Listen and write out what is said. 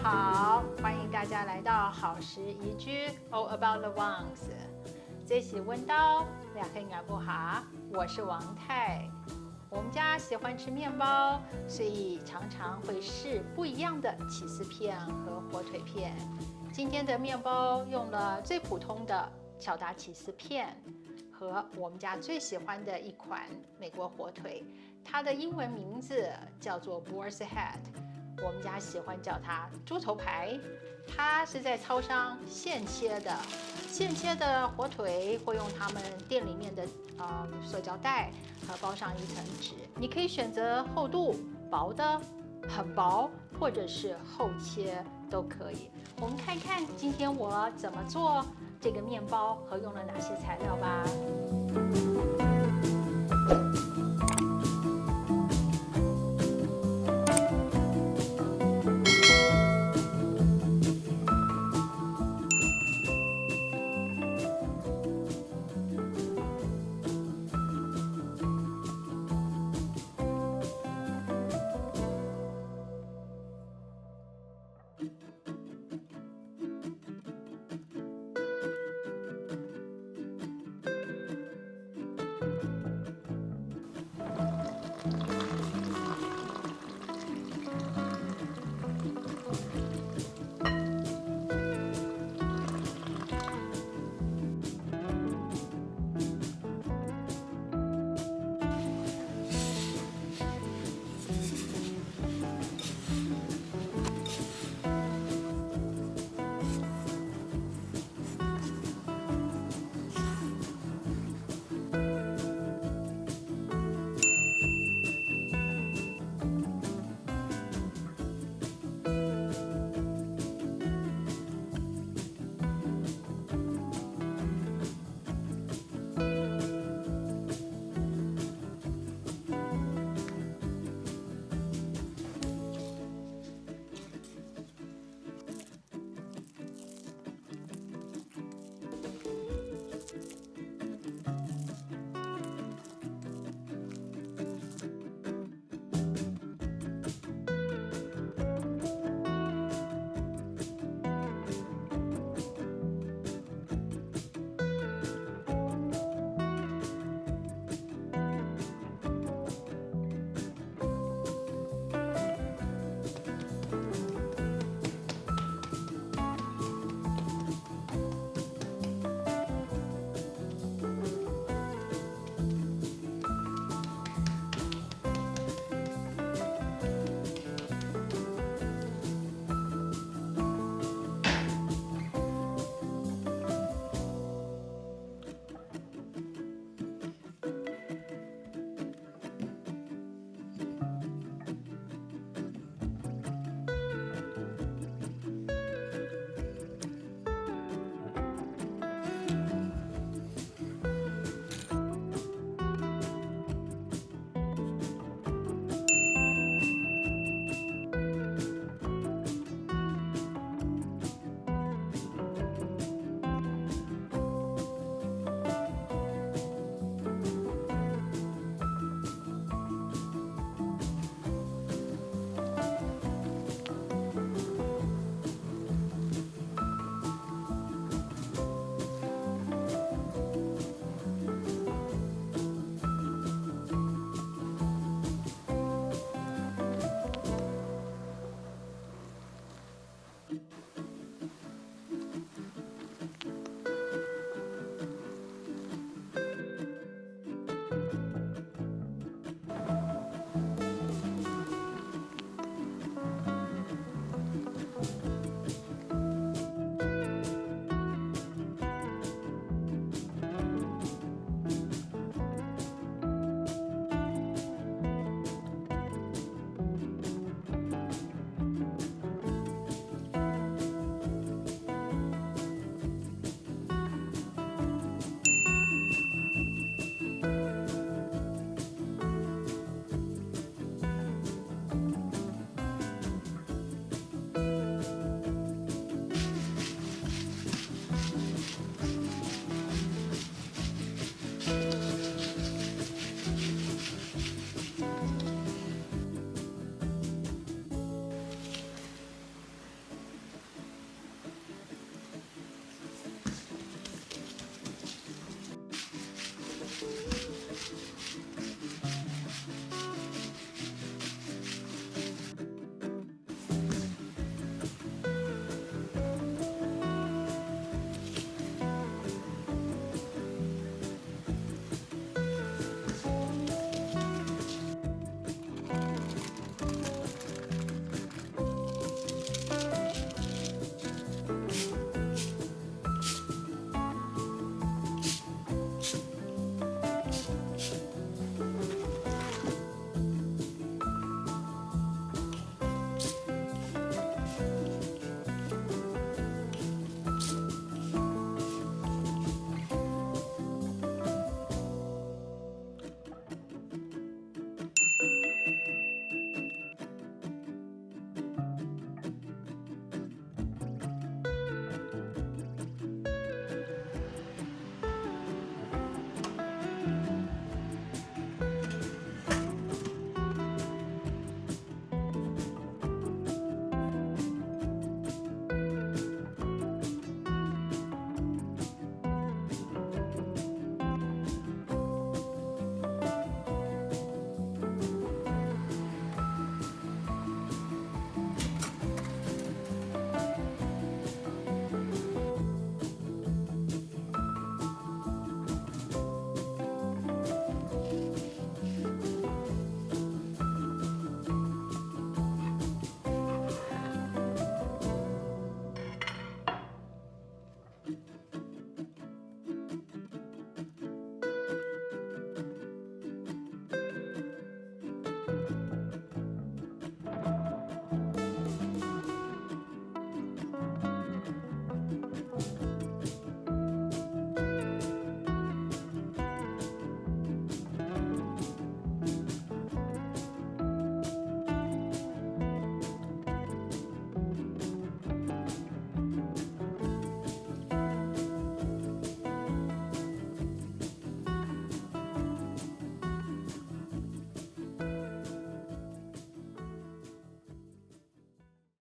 好，欢迎大家来到好食宜居 All About the Ones。这是温刀，两个人不好，我是王太。我们家喜欢吃面包，所以常常会试不一样的起司片和火腿片。今天的面包用了最普通的巧达起司片和我们家最喜欢的一款美国火腿，它的英文名字叫做 Boar's Head。我们家喜欢叫它猪头排，它是在超商现切的火腿，会用他们店里面的塑胶袋包上一层纸。你可以选择厚度薄的、很薄，或者是厚切都可以。我们看看今天我怎么做这个面包和用了哪些材料吧。